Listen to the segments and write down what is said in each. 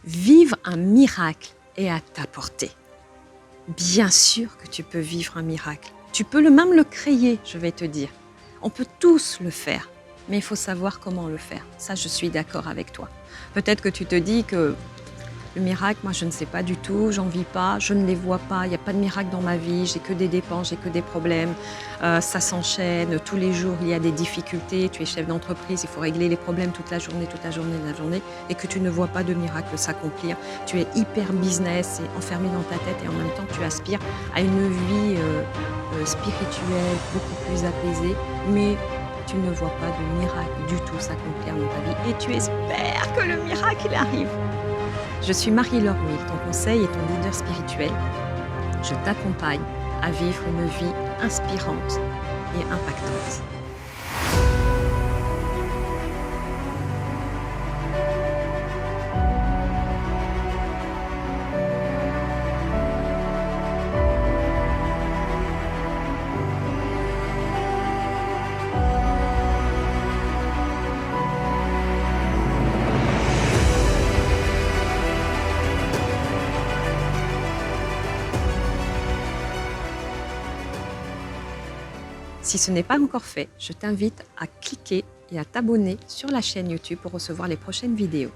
Vivre un miracle est à ta portée. Bien sûr que tu peux vivre un miracle. Tu peux même le créer, je vais te dire. On peut tous le faire, mais il faut savoir comment le faire. Ça, je suis d'accord avec toi. Peut-être que tu te dis que le miracle, moi, je ne sais pas du tout, j'en vis pas, je ne les vois pas, il n'y a pas de miracle dans ma vie, j'ai que des dépenses, j'ai que des problèmes, ça s'enchaîne, tous les jours, il y a des difficultés, tu es chef d'entreprise, il faut régler les problèmes toute la journée, et que tu ne vois pas de miracle s'accomplir. Tu es hyper business et enfermé dans ta tête et en même temps, tu aspires à une vie spirituelle, beaucoup plus apaisée, mais tu ne vois pas de miracle du tout s'accomplir dans ta vie et tu espères que le miracle arrive. Je suis Marie-Laure Mille, ton conseil et ton leader spirituel. Je t'accompagne à vivre une vie inspirante et impactante. Si ce n'est pas encore fait, je t'invite à cliquer et à t'abonner sur la chaîne YouTube pour recevoir les prochaines vidéos.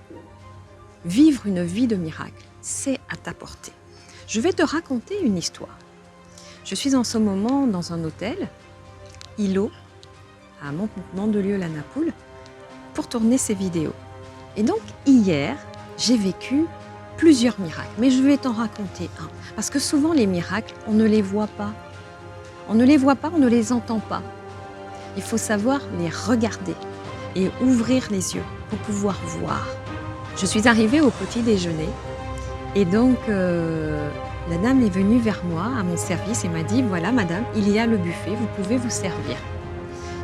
Vivre une vie de miracle, c'est à ta portée. Je vais te raconter une histoire. Je suis en ce moment dans un hôtel, Îlot, à Mandelieu-la-Napoule, pour tourner ces vidéos. Et donc hier, j'ai vécu plusieurs miracles, mais je vais t'en raconter un. Parce que souvent les miracles, on ne les voit pas. On ne les voit pas, on ne les entend pas. Il faut savoir les regarder et ouvrir les yeux pour pouvoir voir. Je suis arrivée au petit déjeuner et donc la dame est venue vers moi à mon service et m'a dit « Voilà madame, il y a le buffet, vous pouvez vous servir ».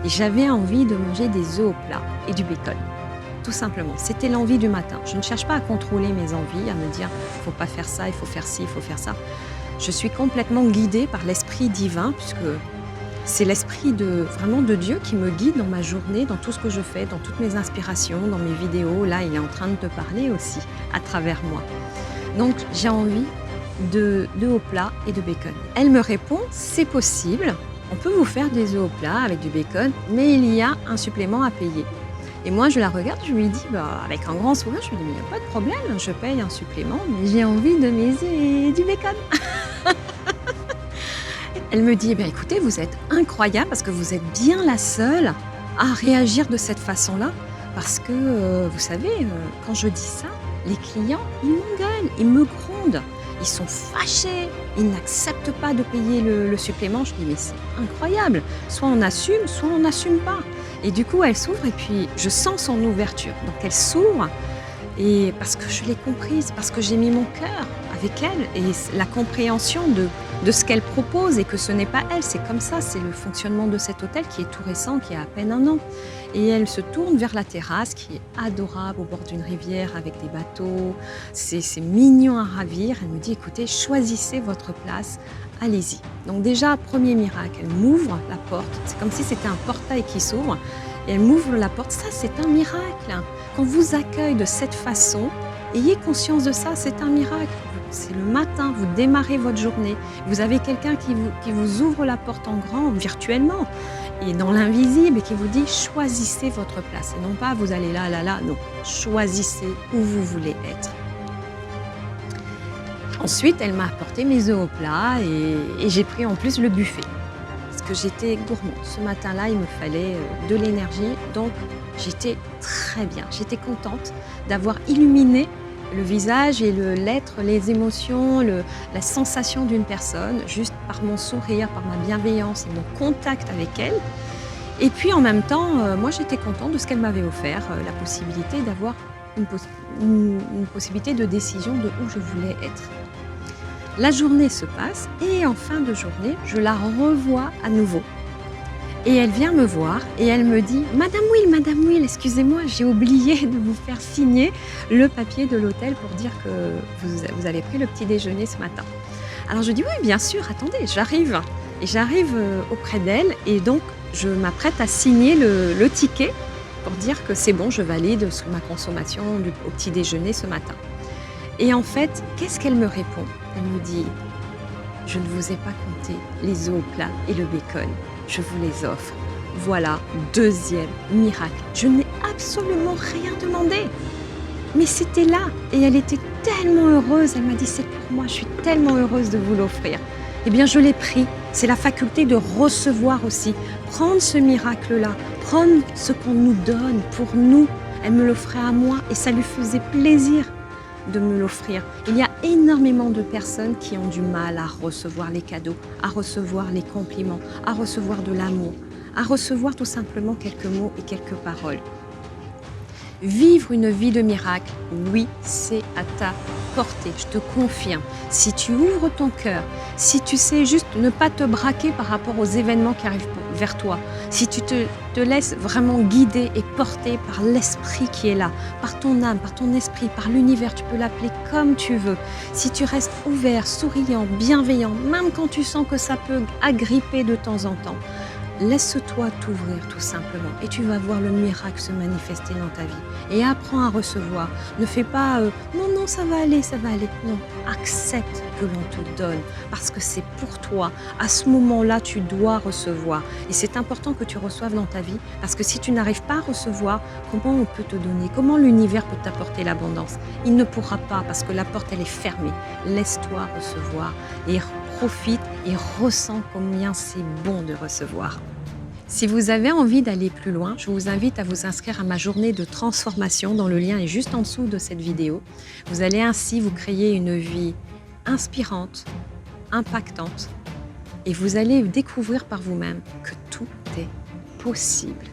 Et j'avais envie de manger des œufs au plat et du bacon. Tout simplement, c'était l'envie du matin. Je ne cherche pas à contrôler mes envies, à me dire « il ne faut pas faire ça, il faut faire ci, il faut faire ça ». Je suis complètement guidée par l'esprit divin, puisque c'est l'esprit vraiment de Dieu qui me guide dans ma journée, dans tout ce que je fais, dans toutes mes inspirations, dans mes vidéos. Là, il est en train de te parler aussi, à travers moi. Donc, j'ai envie d'œufs au plat et de bacon. Elle me répond, c'est possible, on peut vous faire des œufs au plat avec du bacon, mais il y a un supplément à payer. Et moi, je la regarde, je lui dis, avec un grand sourire, je lui dis, mais il n'y a pas de problème, je paye un supplément, mais j'ai envie de mes œufs et du bacon. Elle me dit, écoutez, vous êtes incroyable parce que vous êtes bien la seule à réagir de cette façon-là. Parce que, vous savez, quand je dis ça, les clients, ils m'engueulent, ils me grondent. Ils sont fâchés, ils n'acceptent pas de payer le supplément. Je dis, mais c'est incroyable. Soit on assume, soit on n'assume pas. Et du coup, elle s'ouvre et puis je sens son ouverture. Donc elle s'ouvre et parce que je l'ai comprise, parce que j'ai mis mon cœur avec elle et la compréhension de ce qu'elle propose et que ce n'est pas elle, c'est comme ça, c'est le fonctionnement de cet hôtel qui est tout récent, qui a à peine 1 an. Et elle se tourne vers la terrasse qui est adorable au bord d'une rivière avec des bateaux, c'est mignon à ravir. Elle me dit, écoutez, choisissez votre place, allez-y. Donc déjà, premier miracle, elle m'ouvre la porte, c'est comme si c'était un portail qui s'ouvre et elle m'ouvre la porte, ça c'est un miracle. Quand vous accueille de cette façon, ayez conscience de ça, c'est un miracle. C'est le matin, vous démarrez votre journée, vous avez quelqu'un qui vous ouvre la porte en grand, virtuellement, et dans l'invisible, et qui vous dit choisissez votre place. Et non pas vous allez là, non, choisissez où vous voulez être. Ensuite, elle m'a apporté mes œufs au plat et j'ai pris en plus le buffet. Parce que j'étais gourmande. Ce matin-là, il me fallait de l'énergie, donc j'étais très bien. J'étais contente d'avoir illuminé le visage et l'être, les émotions, la sensation d'une personne, juste par mon sourire, par ma bienveillance et mon contact avec elle. Et puis en même temps, moi j'étais contente de ce qu'elle m'avait offert, la possibilité d'avoir une possibilité de décision de où je voulais être. La journée se passe et en fin de journée, je la revois à nouveau. Et elle vient me voir et elle me dit « Madame Will, excusez-moi, j'ai oublié de vous faire signer le papier de l'hôtel pour dire que vous avez pris le petit déjeuner ce matin. » Alors je dis « Oui, bien sûr, attendez, j'arrive. » Et j'arrive auprès d'elle et donc je m'apprête à signer le ticket pour dire que c'est bon, je valide ma consommation au petit déjeuner ce matin. Et en fait, qu'est-ce qu'elle me répond? Elle me dit, je ne vous ai pas compté les œufs au plat et le bacon, je vous les offre. Voilà, deuxième miracle. Je n'ai absolument rien demandé. Mais c'était là et elle était tellement heureuse. Elle m'a dit, c'est pour moi, je suis tellement heureuse de vous l'offrir. Eh bien, je l'ai pris. C'est la faculté de recevoir aussi. Prendre ce miracle-là, prendre ce qu'on nous donne pour nous. Elle me l'offrait à moi et ça lui faisait plaisir de me l'offrir. Il y a énormément de personnes qui ont du mal à recevoir les cadeaux, à recevoir les compliments, à recevoir de l'amour, à recevoir tout simplement quelques mots et quelques paroles. Vivre une vie de miracle, oui, c'est à ta portée, je te confirme. Si tu ouvres ton cœur, si tu sais juste ne pas te braquer par rapport aux événements qui arrivent vers toi, si tu te laisses vraiment guider et porter par l'esprit qui est là, par ton âme, par ton esprit, par l'univers, tu peux l'appeler comme tu veux. Si tu restes ouvert, souriant, bienveillant, même quand tu sens que ça peut agripper de temps en temps, laisse-toi t'ouvrir tout simplement et tu vas voir le miracle se manifester dans ta vie. Et apprends à recevoir. Ne fais pas non, non, ça va aller, ça va aller. Non, accepte que l'on te donne parce que c'est pour toi. À ce moment-là, tu dois recevoir. Et c'est important que tu reçoives dans ta vie parce que si tu n'arrives pas à recevoir, comment on peut te donner? Comment l'univers peut t'apporter l'abondance? Il ne pourra pas parce que la porte, elle est fermée. Laisse-toi recevoir et profite et ressens combien c'est bon de recevoir. Si vous avez envie d'aller plus loin, je vous invite à vous inscrire à ma journée de transformation dont le lien est juste en dessous de cette vidéo. Vous allez ainsi vous créer une vie inspirante, impactante et vous allez découvrir par vous-même que tout est possible.